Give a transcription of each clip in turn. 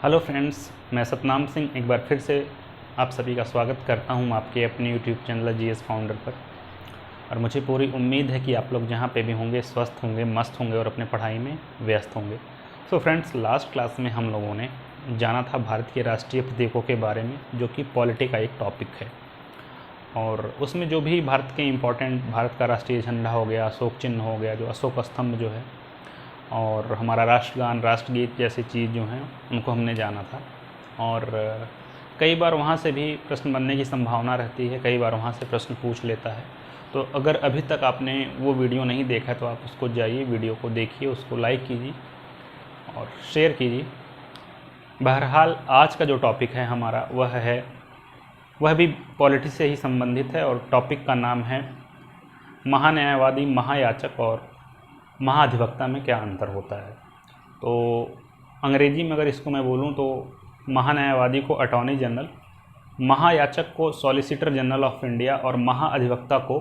Hello friends, मैं सतनाम सिंह एक बार फिर से आप सभी का स्वागत करता हूं आपके अपने यूट्यूब चैनल जीएस फाउंडर पर। और मुझे पूरी उम्मीद है कि आप लोग जहां पे भी होंगे स्वस्थ होंगे, मस्त होंगे और अपने पढ़ाई में व्यस्त होंगे। सो फ्रेंड्स, लास्ट क्लास में हम लोगों ने जाना था भारत के राष्ट्रीय प्रतीकों के बारे में, जो कि पॉलिटी का एक टॉपिक है। और उसमें जो भी भारत के इम्पोर्टेंट, भारत का राष्ट्रीय झंडा हो गया, अशोक चिन्ह हो गया, जो अशोक स्तंभ जो है, और हमारा राष्ट्रगान, राष्ट्रगीत जैसी चीज़ जो हैं उनको हमने जाना था। और कई बार वहाँ से भी प्रश्न बनने की संभावना रहती है, कई बार वहाँ से प्रश्न पूछ लेता है। तो अगर अभी तक आपने वो वीडियो नहीं देखा है तो आप उसको जाइए, वीडियो को देखिए, उसको लाइक कीजिए और शेयर कीजिए। बहरहाल आज का जो टॉपिक है हमारा वह भी पॉलिटी से ही संबंधित है, और टॉपिक का नाम है महान्यायवादी, महायाचक और महाधिवक्ता में क्या अंतर होता है। तो अंग्रेजी में अगर इसको मैं बोलूं तो महान्यायवादी को अटॉर्नी जनरल, महायाचक को सॉलिसिटर जनरल ऑफ इंडिया और महाअधिवक्ता को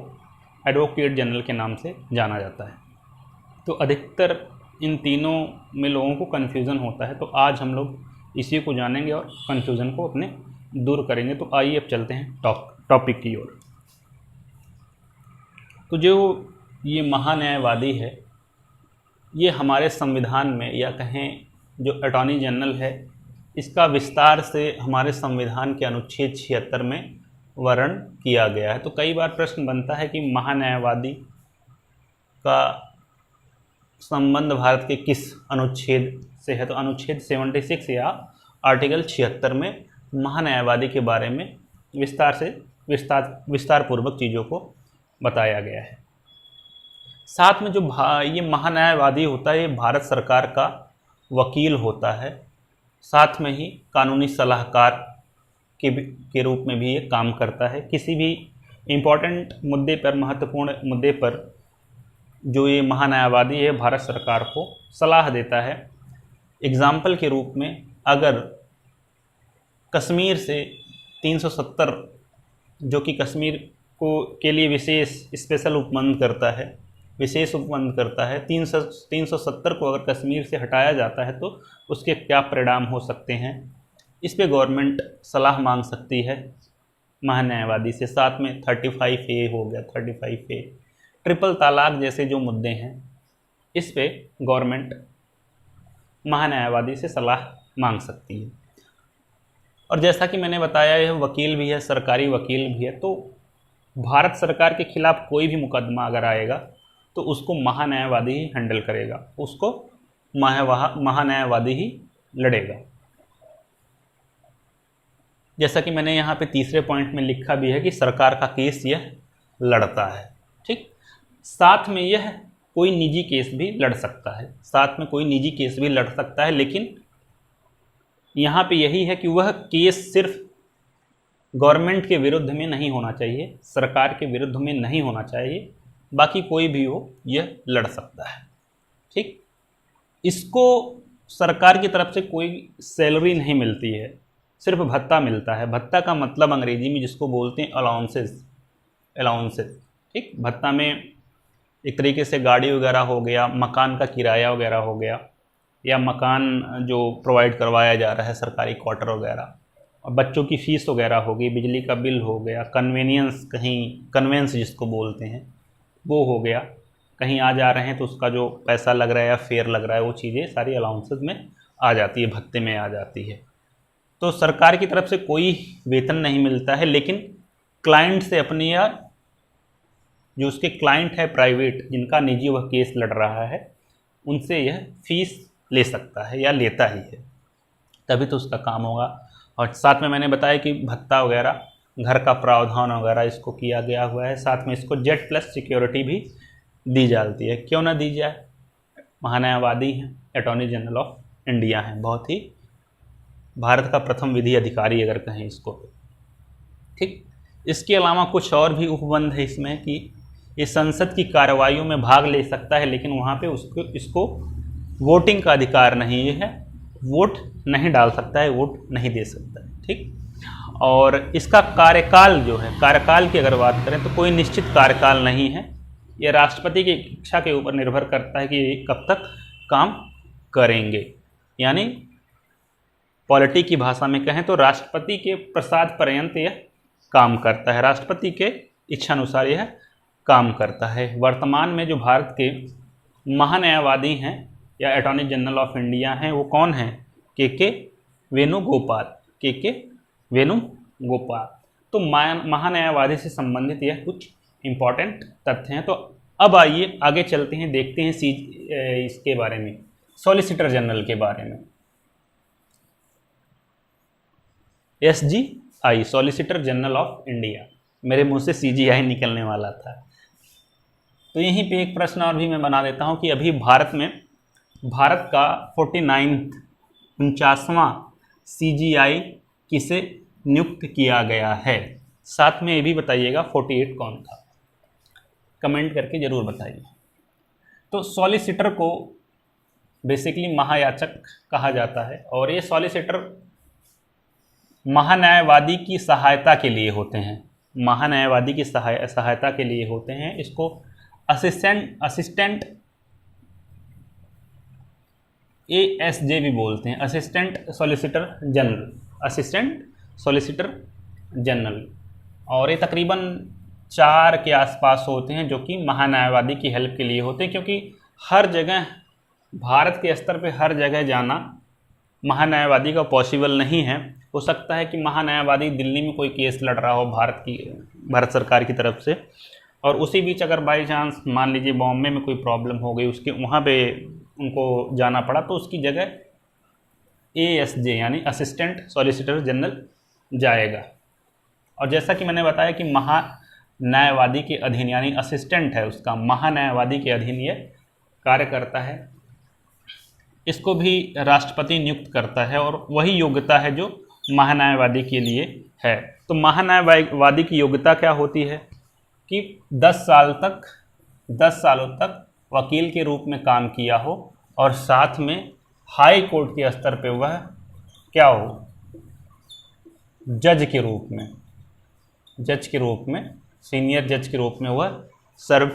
एडवोकेट जनरल के नाम से जाना जाता है। तो अधिकतर इन तीनों में लोगों को कन्फ्यूज़न होता है, तो आज हम लोग इसी को जानेंगे और कन्फ्यूज़न को अपने दूर करेंगे। तो आइए अब चलते हैं टॉपिक की ओर। तो जो ये महान्यायवादी है, ये हमारे संविधान में, या कहें जो अटॉर्नी जनरल है, इसका विस्तार से हमारे संविधान के अनुच्छेद 76 में वर्णन किया गया है। तो कई बार प्रश्न बनता है कि महान्यायवादी का संबंध भारत के किस अनुच्छेद से है। तो अनुच्छेद 76 या आर्टिकल 76 में महान्यायवादी के बारे में विस्तार पूर्वक चीज़ों को बताया गया है। साथ में जो ये महान्यायवादी होता है, ये भारत सरकार का वकील होता है, साथ में ही कानूनी सलाहकार के रूप में भी ये काम करता है। किसी भी इम्पोर्टेंट मुद्दे पर, महत्वपूर्ण मुद्दे पर जो ये महान्यायवादी है भारत सरकार को सलाह देता है। एग्जाम्पल के रूप में, अगर कश्मीर से 370, जो कि कश्मीर के लिए विशेष स्पेशल उपबंध करता है, विशेष उपबंध करता है, 370 को अगर कश्मीर से हटाया जाता है तो उसके क्या परिणाम हो सकते हैं, इस पे गवर्नमेंट सलाह मांग सकती है महान्यायवादी से। साथ में 35A हो गया, 35A, ट्रिपल तलाक जैसे जो मुद्दे हैं, इस पे गवर्नमेंट महान्यायवादी से सलाह मांग सकती है। और जैसा कि मैंने बताया, यह वकील भी है, सरकारी वकील भी है। तो भारत सरकार के खिलाफ कोई भी मुकदमा अगर आएगा तो उसको महान्यायवादी ही हैंडल करेगा, उसको महान्यायवादी ही लड़ेगा। जैसा कि मैंने यहाँ पे तीसरे पॉइंट में लिखा भी है कि सरकार का केस यह लड़ता है। ठीक, साथ में यह कोई निजी केस भी लड़ सकता है, साथ में कोई निजी केस भी लड़ सकता है, लेकिन यहाँ पे यही है कि वह केस सिर्फ गवर्नमेंट के विरुद्ध में नहीं होना चाहिए, सरकार के विरुद्ध में नहीं होना चाहिए, बाकी कोई भी हो यह लड़ सकता है। ठीक, इसको सरकार की तरफ से कोई सैलरी नहीं मिलती है, सिर्फ भत्ता मिलता है। भत्ता का मतलब अंग्रेजी में जिसको बोलते हैं अलाउंसेस। ठीक, भत्ता में एक तरीके से गाड़ी वगैरह हो गया, मकान का किराया वगैरह हो गया, या मकान जो प्रोवाइड करवाया जा रहा है, सरकारी क्वार्टर वगैरह, और बच्चों की फ़ीस वगैरह हो गई, बिजली का बिल हो गया, कन्वेंस जिसको बोलते हैं वो हो गया, कहीं आ जा रहे हैं तो उसका जो पैसा लग रहा है या फेयर लग रहा है, वो चीज़ें सारी अलाउंसेस में आ जाती है, भत्ते में आ जाती है। तो सरकार की तरफ से कोई वेतन नहीं मिलता है, लेकिन क्लाइंट से अपनी, या जो उसके क्लाइंट है प्राइवेट, जिनका निजी वह केस लड़ रहा है, उनसे यह फीस ले सकता है या लेता ही है, तभी तो उसका काम होगा। और साथ में मैंने बताया कि भत्ता वगैरह, घर का प्रावधान वगैरह इसको किया गया हुआ है। साथ में इसको जेड प्लस सिक्योरिटी भी दी जाती है। क्यों ना दी जाए, महान्यायवादी हैं, अटॉर्नी जनरल ऑफ इंडिया हैं, बहुत ही भारत का प्रथम विधि अधिकारी अगर कहें इसको। ठीक, इसके अलावा कुछ और भी उपबंध है इसमें कि ये संसद की कार्रवाइयों में भाग ले सकता है, लेकिन वहाँ पे इसको वोटिंग का अधिकार नहीं है, वोट नहीं डाल सकता है, वोट नहीं दे सकता है। ठीक, और इसका कार्यकाल जो है, कार्यकाल की अगर बात करें तो कोई निश्चित कार्यकाल नहीं है, यह राष्ट्रपति की इच्छा के ऊपर निर्भर करता है कि ये कब तक काम करेंगे। यानी पॉलिटी की भाषा में कहें तो राष्ट्रपति के प्रसाद पर्यंत यह काम करता है, राष्ट्रपति के इच्छानुसार यह काम करता है। वर्तमान में जो भारत के महान्यायवादी हैं या अटॉर्नी जनरल ऑफ इंडिया हैं वो कौन हैं? के वेणुगोपाल, के वेणुगोपाल। तो महान्यायवादी से संबंधित यह कुछ इंपॉर्टेंट तथ्य हैं। तो अब आइए आगे चलते हैं, देखते हैं इसके बारे में, सॉलिसिटर जनरल के बारे में। SGI, solicitor general of India, मेरे मुंह से CGI निकलने वाला था। तो यहीं पे एक प्रश्न और भी मैं बना देता हूं कि अभी भारत में भारत का 49वां CGI किसे नियुक्त किया गया है? साथ में ये भी बताइएगा 48 कौन था, कमेंट करके जरूर बताइए। तो सॉलिसिटर को बेसिकली महायाचक कहा जाता है और ये सॉलिसिटर महान्यायवादी की सहायता के लिए होते हैं, महान्यायवादी की सहायता के लिए होते हैं। इसको असिस्टेंट ASJ भी बोलते हैं, assistant solicitor general, assistant solicitor general. और ये तकरीबन 4 के आसपास होते हैं जो कि महान्यायवादी की हेल्प के लिए होते हैं, क्योंकि हर जगह भारत के स्तर पे हर जगह जाना महान्यायवादी का पॉसिबल नहीं है। हो सकता है कि महान्यायवादी दिल्ली में कोई केस लड़ रहा हो भारत सरकार की तरफ से, और उसी बीच अगर बाई चांस मान लीजिए बॉम्बे में कोई प्रॉब्लम हो गई, उसके वहाँ पे उनको जाना पड़ा, तो उसकी जगह ASJ यानी असिस्टेंट सॉलिसिटर जनरल जाएगा। और जैसा कि मैंने बताया कि महान्यायवादी के अधीन यानी असिस्टेंट है उसका, महान्यायवादी के अधीन ये कार्य करता है। इसको भी राष्ट्रपति नियुक्त करता है और वही योग्यता है जो महान्यायवादी के लिए है। तो महान्यायवादी की योग्यता क्या होती है कि 10 सालों तक वकील के रूप में काम किया हो और साथ में हाई कोर्ट के स्तर पे वह क्या हो, जज के रूप में सीनियर जज के रूप में वह सर्व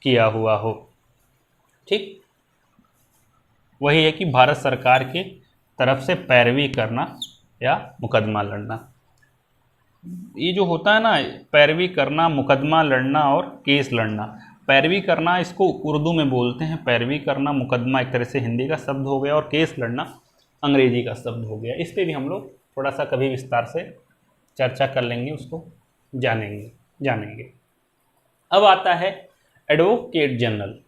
किया हुआ हो। ठीक, वही है कि भारत सरकार के तरफ से पैरवी करना या मुकदमा लड़ना। ये जो होता है ना, पैरवी करना, मुकदमा लड़ना और केस लड़ना। पैरवी करना इसको उर्दू में बोलते हैं, पैरवी करना, मुकदमा एक तरह से हिंदी का शब्द हो गया और केस लड़ना अंग्रेजी का शब्द हो गया। इस पे भी हम लोग थोड़ा सा कभी विस्तार से चर्चा कर लेंगे, उसको जानेंगे। अब आता है एडवोकेट जनरल।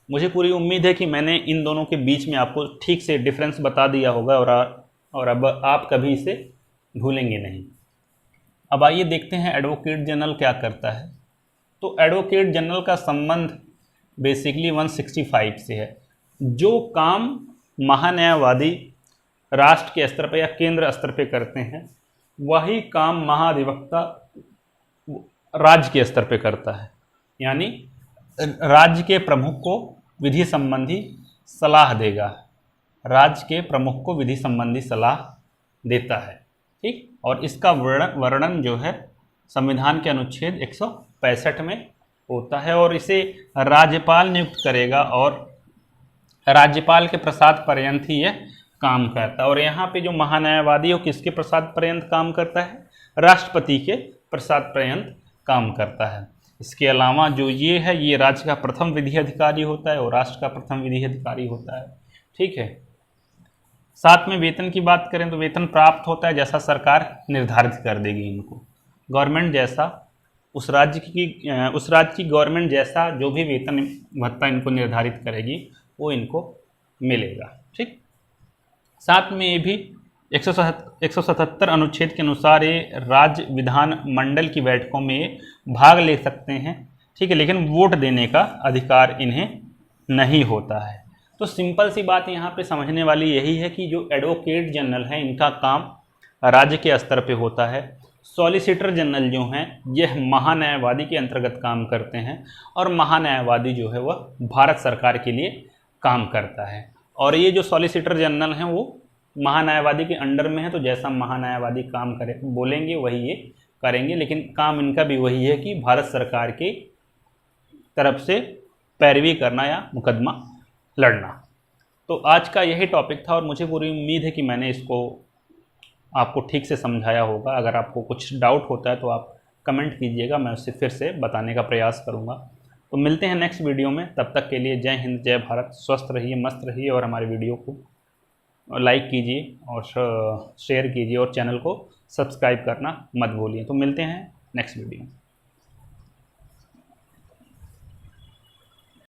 मुझे पूरी उम्मीद है कि मैंने इन दोनों के बीच में आपको ठीक से डिफरेंस बता दिया होगा और अब आप कभी इसे भूलेंगे नहीं। अब आइए देखते हैं एडवोकेट जनरल क्या करता है। तो एडवोकेट जनरल का संबंध बेसिकली 165 से है। जो काम महान्यायवादी राष्ट्र के स्तर पर या केंद्र स्तर पर करते हैं, वही काम महाधिवक्ता राज्य के स्तर पर करता है। यानी राज्य के प्रमुख को विधि संबंधी सलाह देगा, राज्य के प्रमुख को विधि संबंधी सलाह देता है। ठीक, और इसका वर्णन जो है संविधान के अनुच्छेद 165 में होता है और इसे राज्यपाल नियुक्त करेगा और राज्यपाल के प्रसाद पर्यंत ही यह काम करता है। और यहाँ पे जो महान्यायवादी हो किसके प्रसाद पर्यंत काम करता है? राष्ट्रपति के प्रसाद पर्यंत काम करता है। इसके अलावा जो ये है, ये राज्य का प्रथम विधि अधिकारी होता है और राष्ट्र का प्रथम विधि अधिकारी होता है। ठीक है, साथ में वेतन की बात करें तो वेतन प्राप्त होता है जैसा सरकार निर्धारित कर देगी इनको। गवर्नमेंट जैसा उस राज्य की गवर्नमेंट जैसा जो भी वेतन भत्ता इनको निर्धारित करेगी वो इनको मिलेगा। ठीक, साथ में ये भी 177 अनुच्छेद के अनुसार ये राज्य विधान मंडल की बैठकों में भाग ले सकते हैं। ठीक है, लेकिन वोट देने का अधिकार इन्हें नहीं होता है। तो सिंपल सी बात यहाँ पे समझने वाली यही है कि जो एडवोकेट जनरल हैं इनका काम राज्य के स्तर पे होता है। सॉलिसिटर जनरल जो हैं यह महान्यायवादी के अंतर्गत काम करते हैं और महान्यायवादी जो है वह भारत सरकार के लिए काम करता है। और ये जो सॉलिसिटर जनरल हैं वो महान्यायवादी के अंडर में है, तो जैसा महान्यायवादी काम करे बोलेंगे वही ये करेंगे, लेकिन काम इनका भी वही है कि भारत सरकार की तरफ से पैरवी करना या मुकदमा लड़ना। तो आज का यही टॉपिक था और मुझे पूरी उम्मीद है कि मैंने इसको आपको ठीक से समझाया होगा। अगर आपको कुछ डाउट होता है तो आप कमेंट कीजिएगा, मैं उसे फिर से बताने का प्रयास करूँगा। तो मिलते हैं नेक्स्ट वीडियो में, तब तक के लिए जय हिंद जय भारत। स्वस्थ रहिए, मस्त रहिए और हमारे वीडियो को लाइक कीजिए और शेयर कीजिए और चैनल को सब्सक्राइब करना मत भूलिए। तो मिलते हैं नेक्स्ट वीडियो में।